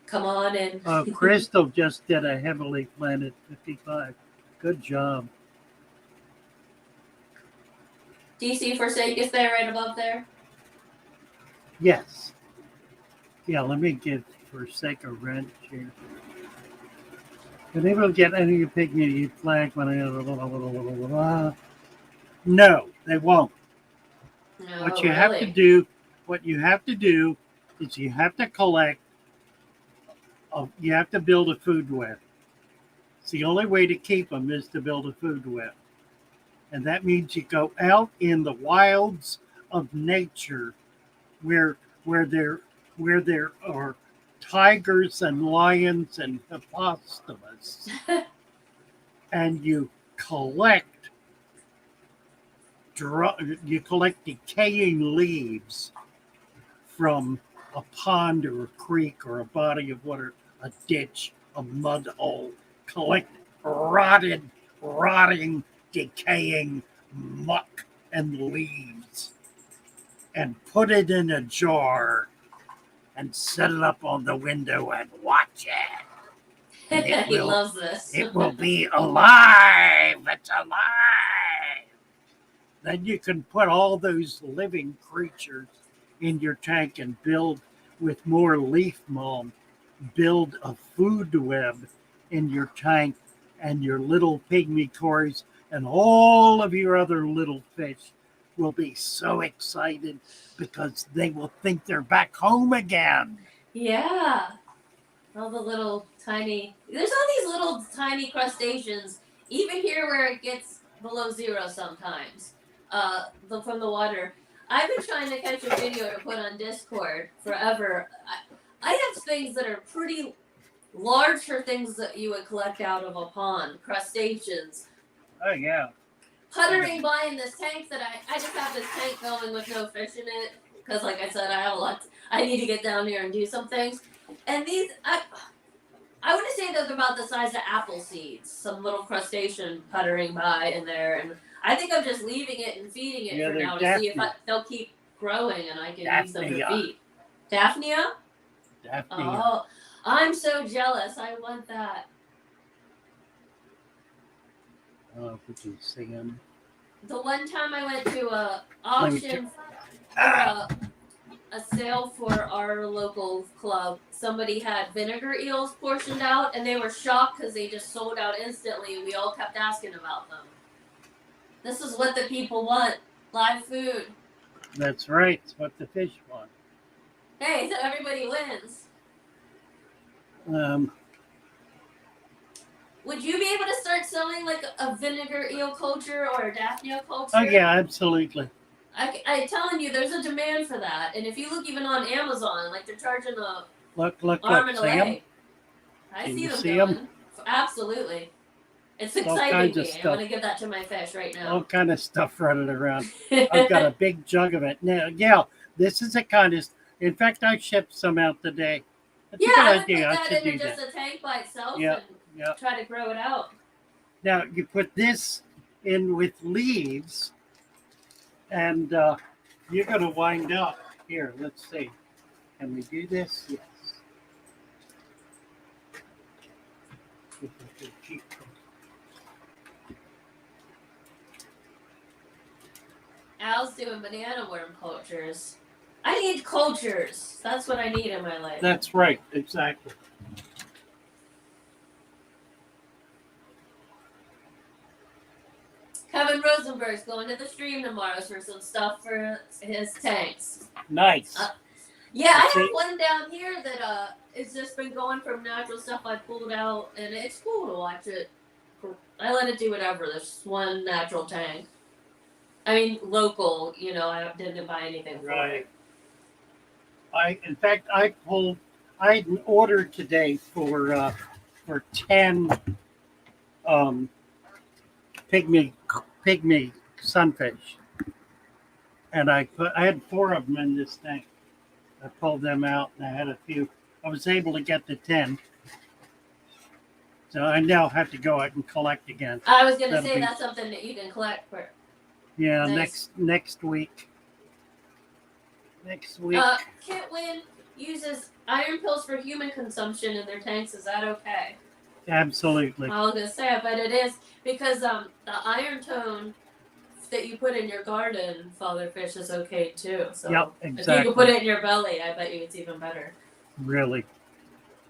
Come on in. Crystal just did a heavily planted 55. Good job. Do you see Forsaketh there, right above there? Yes. Yeah, let me give Forsake a wrench here. Been able to get any of your pygmy flag when I no, they won't. No, What you have to do is you have to collect. You have to build a food web. It's the only way to keep them is to build a food web, and that means you go out in the wilds of nature, where there are tigers and lions and hippopotamus, and you collect decaying leaves from a pond or a creek or a body of water, a ditch, a mud hole. Collect rotting, decaying muck and leaves and put it in a jar and set it up on the window and watch it. He loves this. It will be alive. It's alive. Then you can put all those living creatures in your tank and build with more leaf mold. Build a food web in your tank, and your little pygmy cories and all of your other little fish will be so excited because they will think they're back home again. Yeah. All the little tiny, there's all these little tiny crustaceans, even here where it gets below zero sometimes, from the water. I've been trying to catch a video to put on Discord forever. I have things that are pretty large for things that you would collect out of a pond, crustaceans. Oh, yeah. Puttering by in this tank that I just have this tank going with no fish in it because, like I said, I have a lot. I need to get down here and do some things. And these, I would say they're about the size of apple seeds. Some little crustacean puttering by in there, and I think I'm just leaving it and feeding it for now to see if they'll keep growing and I can use them to feed. Daphnia? Daphnia. Oh, I'm so jealous. I want that. Oh, could you see him? The one time I went to a auction for a sale for our local club, somebody had vinegar eels portioned out, and they were shocked because they just sold out instantly, and we all kept asking about them. This is what the people want. Live food. That's right. It's what the fish want. Hey, so everybody wins. Would you be able to start selling like a vinegar eel culture or a Daphnia culture? Oh, yeah, absolutely. I'm telling you, there's a demand for that. And if you look even on Amazon, like they're charging a arm and a leg. I see them going. Absolutely. It's exciting me. I'm going to give that to my fish right now. All kind of stuff running around. I've got a big jug of it. Now, yeah, this is the kind of... In fact, I shipped some out today. That's a good idea. I would put that in just a tank by itself and try to grow it out. Now, you put this in with leaves, and you're going to wind up... Here, let's see. Can we do this? Yes. Cheap. Al's doing banana worm cultures. I need cultures. That's what I need in my life. That's right, exactly. Kevin Rosenberg's going to the stream tomorrow for some stuff for his tanks. Nice. Yeah, I have one down here that it's just been going from natural stuff I pulled out, and it's cool to watch it. I let it do whatever. There's one natural tank. I mean, local. You know, I didn't buy anything for it. In fact, I had an order today for 10 pygmy sunfish, and I had 4 of them in this tank. I pulled them out, and I had a few. I was able to get the 10, so I now have to go out and collect again. I was gonna say that's something that you can collect for. Yeah, nice. next week. Next week. Kitwin uses iron pills for human consumption in their tanks. Is that okay? Absolutely. I was gonna say, I bet it is, because the iron tone that you put in your garden, fatherfish, is okay too. So yep, exactly. If you could put it in your belly, I bet you it's even better. Really?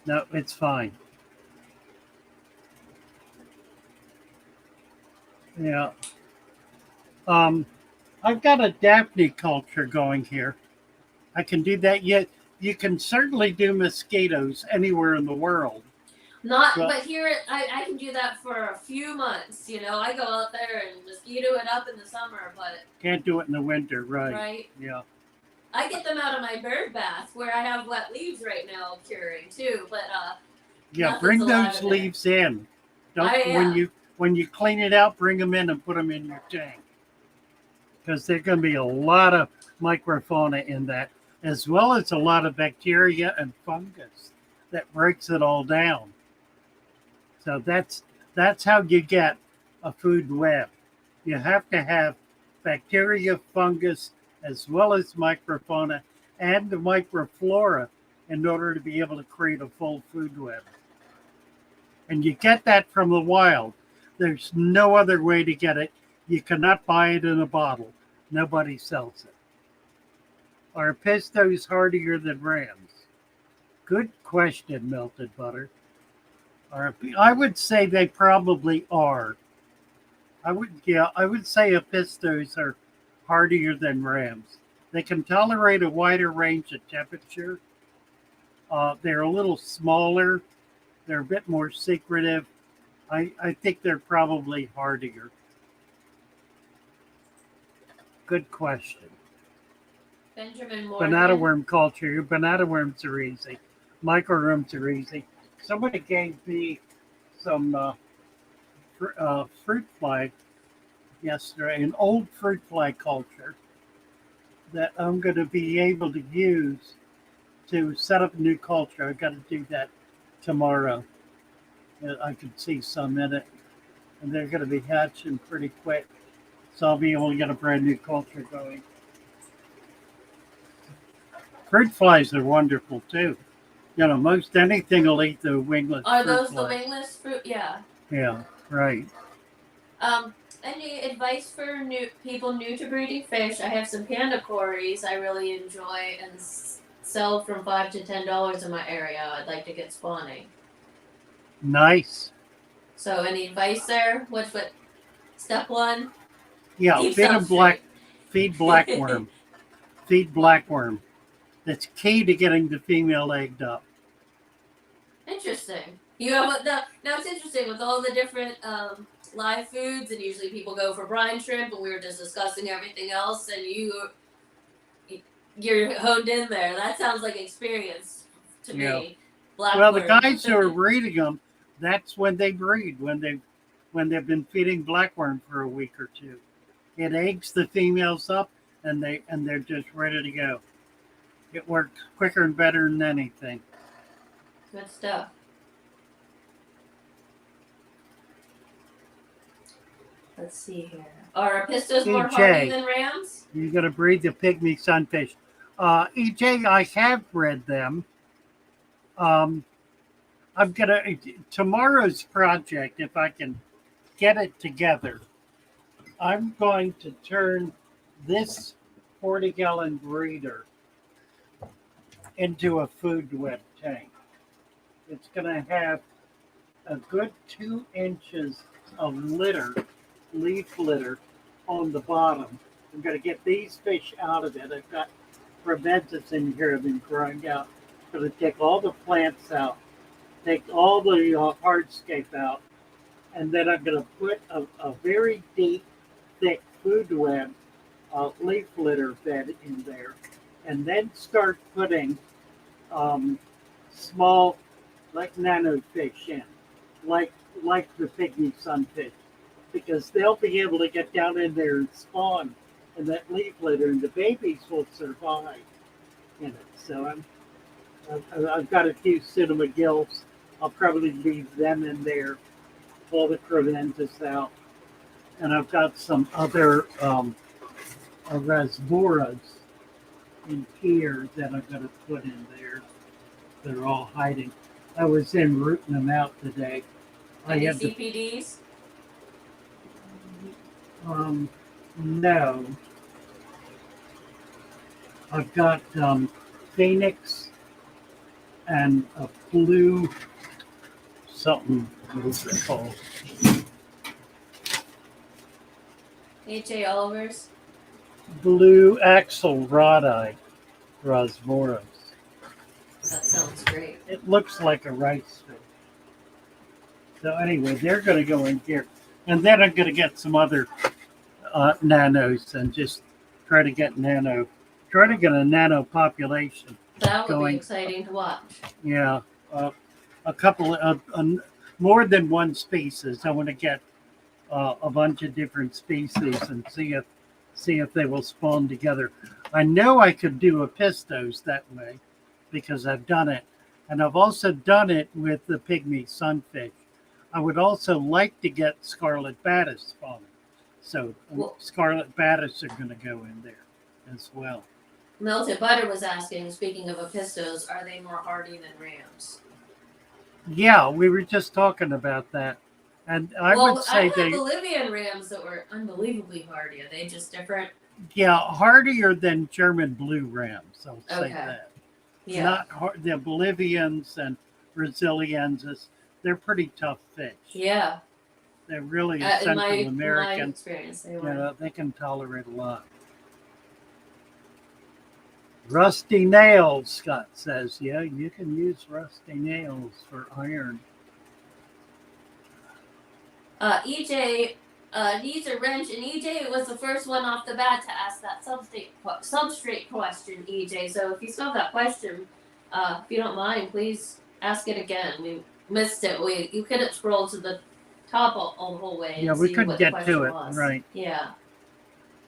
No, it's fine. Yeah. I've got a Daphne culture going here. I can do that. Yet you can certainly do mosquitoes anywhere in the world. But here I can do that for a few months. You know, I go out there and mosquito it up in the summer, but can't do it in the winter, right? Right. Yeah. I get them out of my bird bath where I have wet leaves right now curing too. But yeah, bring those leaves in. Don't when you clean it out, bring them in and put them in your tank, because there's going to be a lot of microfauna in that, as well as a lot of bacteria and fungus that breaks it all down. So that's how you get a food web. You have to have bacteria, fungus, as well as microfauna and the microflora in order to be able to create a full food web. And you get that from the wild. There's no other way to get it. You cannot buy it in a bottle. Nobody sells it. Are pistos hardier than rams? Good question, Melted Butter. I would say they probably are. I would say pistos are hardier than rams. They can tolerate a wider range of temperature. They're a little smaller. They're a bit more secretive. I think they're probably hardier. Good question. Benjamin Morgan. Banana worm culture. Your banana worms are easy. Microworms are easy. Somebody gave me some fruit fly yesterday, an old fruit fly culture that I'm going to be able to use to set up a new culture. I've got to do that tomorrow. I could see some in it, and they're going to be hatching pretty quick, so I'll be able to get a brand new culture going. Fruit flies are wonderful too. You know, most anything will eat the wingless. Are those the wingless fruit? Yeah. Yeah, right. Any advice for people new to breeding fish? I have some panda cories I really enjoy and sell from $5 to $10 in my area. I'd like to get spawning. Nice. So, any advice there? What's step 1? Yeah, feed blackworm. Feed blackworm. That's key to getting the female egged up. Interesting. You have now it's interesting with all the different live foods, and usually people go for brine shrimp, and we were just discussing everything else, and you're honed in there. That sounds like experience to me. Well, the guys who are breeding them, that's when they breed, when they've been feeding blackworm for a week or two. It eggs the females up, and they're just ready to go. It works quicker and better than anything. Good stuff. Let's see here. Are pistos more hardy than rams? You're going to breed the pygmy sunfish. EJ, I have bred them. I'm gonna tomorrow's project, if I can get it together. I'm going to turn this 40-gallon breeder into a food web tank. It's going to have a good 2 inches of litter, leaf litter, on the bottom. I'm going to get these fish out of it. I've got preventers in here I've been growing out. I'm going to take all the plants out, take all the hardscape out, and then I'm going to put a very deep, thick food web leaf litter bed in there, and then start putting um, small, like nano fish in, like the pygmy sunfish, because they'll be able to get down in there and spawn in that leaf litter, and the babies will survive in it. So I've got a few cinema gills. I'll probably leave them in there, pull the creventus out, and I've got some other rasboras in here that I'm going to put in there. They're all hiding. I was in rooting them out today. I Any had to, CPDs? no. I've got Phoenix and a blue something. What is it called? H.A. Oliver's? Blue axle rod eye rasboras. That sounds great. It looks like a rice fish. So anyway, they're going to go in here, and then I'm going to get some other nanos and just try to get a nano population. That would going. be exciting to watch. Yeah, a couple of more than one species. I want to get a bunch of different species and see if they will spawn together. I know I could do apistos that way because I've done it, and I've also done it with the pygmy sunfish. I would also like to get scarlet batis spawning, so scarlet batis are going to go in there as well. Melted Butter was asking, speaking of apistos, are they more hardy than rams? Yeah, we were just talking about that. And I would say I had Bolivian rams that were unbelievably hardy. Are they just different? Yeah, hardier than German blue rams. I'll say that. Yeah. Not hard, the Bolivians and Brazilians. They're pretty tough fish. Yeah. They're really Central American. In my experience, they were. Yeah, they can tolerate a lot. Rusty nails, Scott says. Yeah, you can use rusty nails for iron. EJ needs a wrench, and EJ was the first one off the bat to ask that substrate question, EJ. So if you still have that question, if you don't mind, please ask it again. We missed it. You couldn't scroll to the top all the whole way. Yeah, we couldn't get to it. Right. Yeah.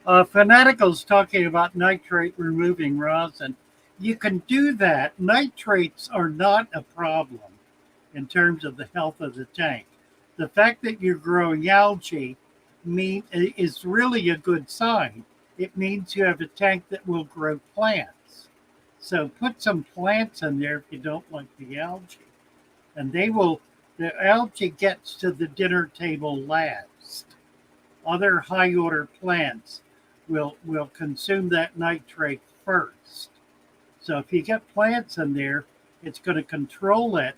Fanatical's talking about nitrate removing rosin. You can do that. Nitrates are not a problem in terms of the health of the tank. The fact that you're growing algae is really a good sign. It means you have a tank that will grow plants. So put some plants in there if you don't like the algae. And the algae gets to the dinner table last. Other high order plants will consume that nitrate first. So if you get plants in there, it's going to control it,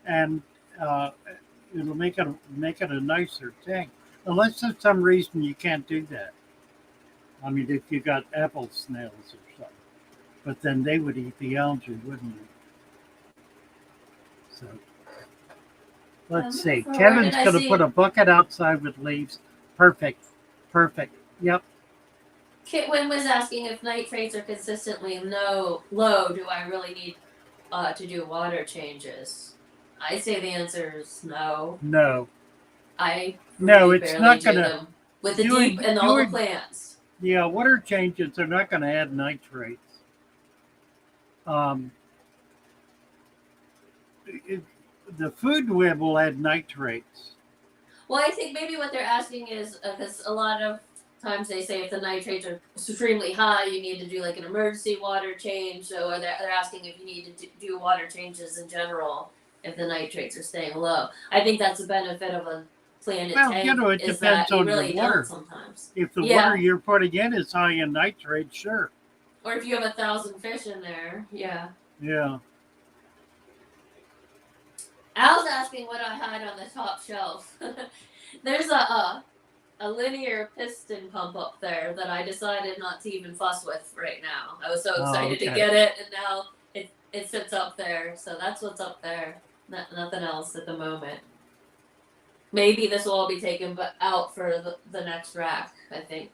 and it'll make it a nicer tank. Unless for some reason you can't do that. I mean, if you got apple snails or something, but then they would eat the algae, wouldn't they? So let's see. Kevin's going to put a bucket outside with leaves. Perfect. Yep. Kitwin was asking if nitrates are consistently low. Do I really need to do water changes? I say the answer is no. No. It's not going to with the deep and all the plants. Yeah, water changes are not going to add nitrates. The food web will add nitrates. Well, I think maybe what they're asking is because a lot of times they say if the nitrates are extremely high, you need to do like an emergency water change. So they're asking if you need to do water changes in general if the nitrates are staying low. I think that's a benefit of a planted Well, tank. you know, it is depends that you on really your water. don't sometimes. If the Yeah. water you're putting in is high in nitrate, sure. Or if you have 1,000 fish in there, yeah. Yeah. Al's asking what I had on the top shelf. There's a linear piston pump up there that I decided not to even fuss with right now. I was so excited to get it, and now it sits up there. So that's what's up there. Nothing else at the moment. Maybe this will all be taken out for the next rack, I think.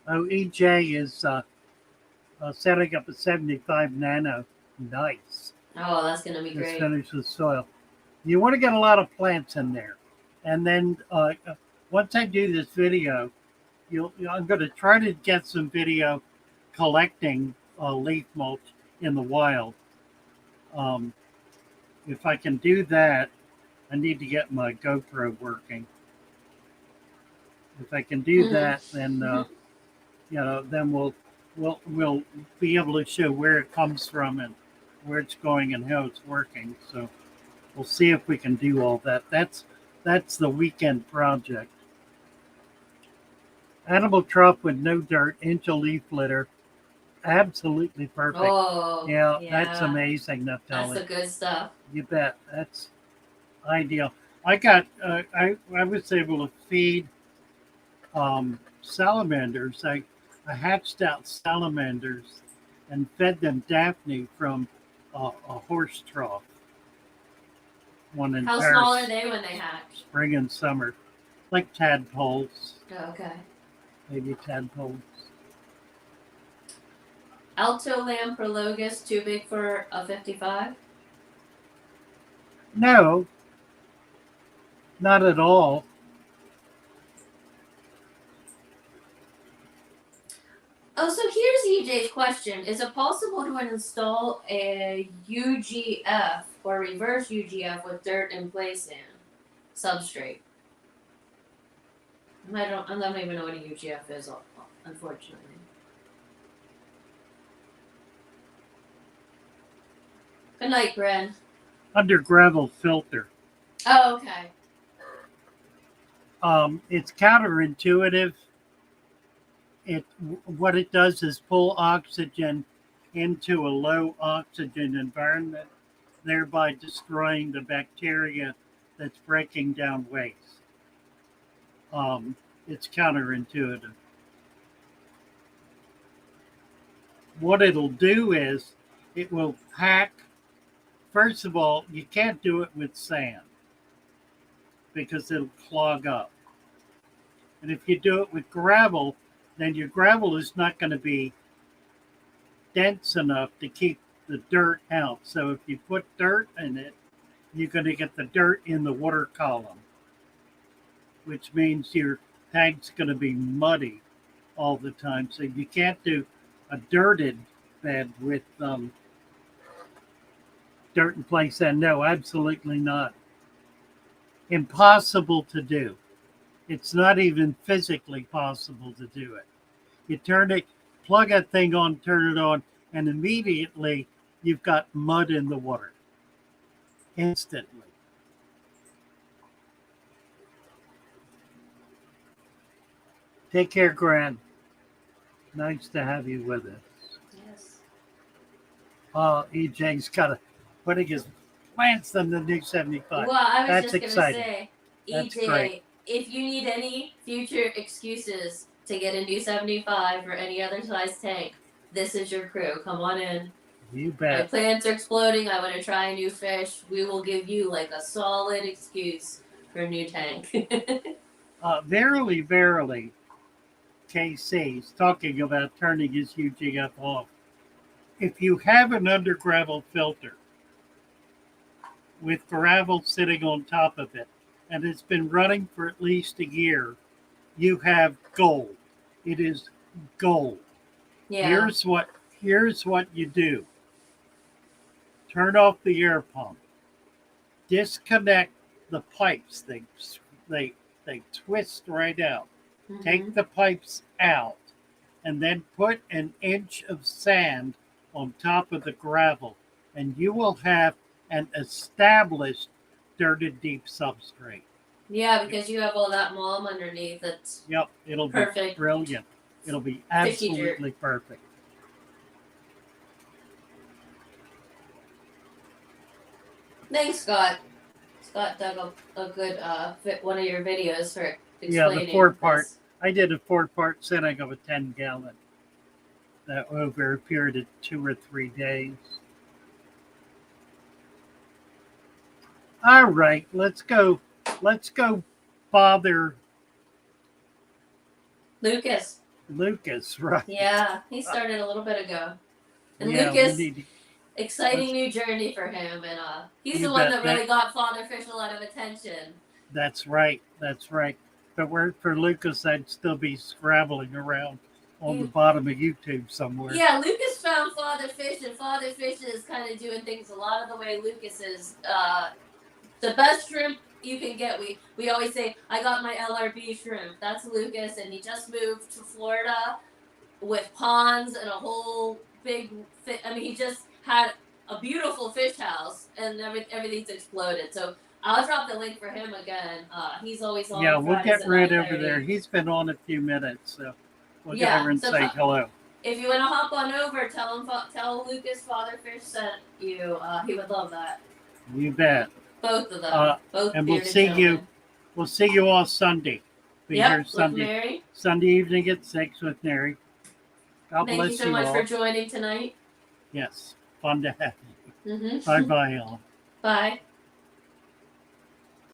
Oh, EJ is setting up a 75 nano. Nice. Oh, that's going to be Just great. finished with soil. You want to get a lot of plants in there. And then once I do this video, I'm going to try to get some video collecting leaf mulch in the wild. If I can do that, I need to get my GoPro working. If I can do that, then then we'll be able to show where it comes from and where it's going and how it's working. So we'll see if we can do all that. That's the weekend project. Animal trough with no dirt, inch of leaf litter. Absolutely perfect. Oh, yeah. That's amazing, Naphtali. That's the good stuff. You bet. That's ideal. I got I was able to feed salamanders. I hatched out salamanders and fed them Daphne from a horse trough. One in How Paris, small are they when they hatch? spring and summer, like tadpoles. Oh, okay. Maybe tadpoles. Alto Lamprologus too big for a 55? No, not at all. Oh, so here's EJ's question. Is it possible to install a UGF or reverse UGF with dirt in place in substrate? I don't even know what a UGF is, unfortunately. Good night, Bren. Under gravel filter. Oh, okay. It's counterintuitive. What it does is pull oxygen into a low oxygen environment, thereby destroying the bacteria that's breaking down waste. It's counterintuitive. What it'll do is it will pack. First of all, you can't do it with sand because it'll clog up. And if you do it with gravel, then your gravel is not going to be dense enough to keep the dirt out. So if you put dirt in it, you're going to get the dirt in the water column, which means your tank's going to be muddy all the time. So you can't do a dirted bed with dirt in place. And no, absolutely not. Impossible to do. It's not even physically possible to do it. You turn it, plug that thing on, turn it on, and immediately you've got mud in the water. Instantly. Take care, Gran. Nice to have you with us. Yes. EJ's putting his plants in the new 75. Well, I was That's just going to say, That's EJ, great. if you need any future excuses to get a new 75 or any other size tank, this is your crew. Come on in. You My bet. plants are exploding. I want to try a new fish. We will give you like a solid excuse for a new tank. Verily, verily, KC's talking about turning his UGF off. If you have an under gravel filter with gravel sitting on top of it, and it's been running for at least a year, you have gold. It is gold. Yeah. Here's what you do. Turn off the air pump. Disconnect the pipes. They twist right out. Mm-hmm. Take the pipes out and then put an inch of sand on top of the gravel, and you will have and established dirted deep substrate. Yeah, because you have all that mom underneath. It's Yep, it'll perfect. be brilliant. It'll be Fishy dirt. absolutely perfect. Thanks, Scott. Scott dug a good one of your videos for Yeah, explaining the 4-part. this. I did a 4-part setting of a 10-gallon. That over a period of 2 or 3 days. All right, let's go. Let's go bother Lucas. Lucas, right? Yeah, he started a little bit ago. And Yeah, Lucas, we need exciting new journey for him, and he's You the one bet that really got Father Fish a lot of attention. That's right. That's right. If it weren't for Lucas, I'd still be scrabbling around on the bottom of YouTube somewhere. Yeah, Lucas found Father Fish, and Father Fish is kind of doing things a lot of the way Lucas is. The best shrimp you can get. We always say, I got my LRB shrimp. That's Lucas, and he just moved to Florida with ponds and a whole big I mean, he just had a beautiful fish house, and everything's exploded. So I'll drop the link for him again. He's always on. Yeah, we'll Fridays get at Red 9:30. over there. He's been on a few minutes, so we'll get Yeah, over and so say hello. If you want to hop on over, tell Lucas Father Fish sent you. He would love that. You bet. Both of them. Both and we'll bearded see gentlemen. you. We'll see you all Sunday. Be here Yep, with Sunday. Mary. Sunday evening at 6 with Mary. God Thank bless you so much all. for joining tonight. Yes, fun to have you. Mm-hmm. Bye bye, all. Bye.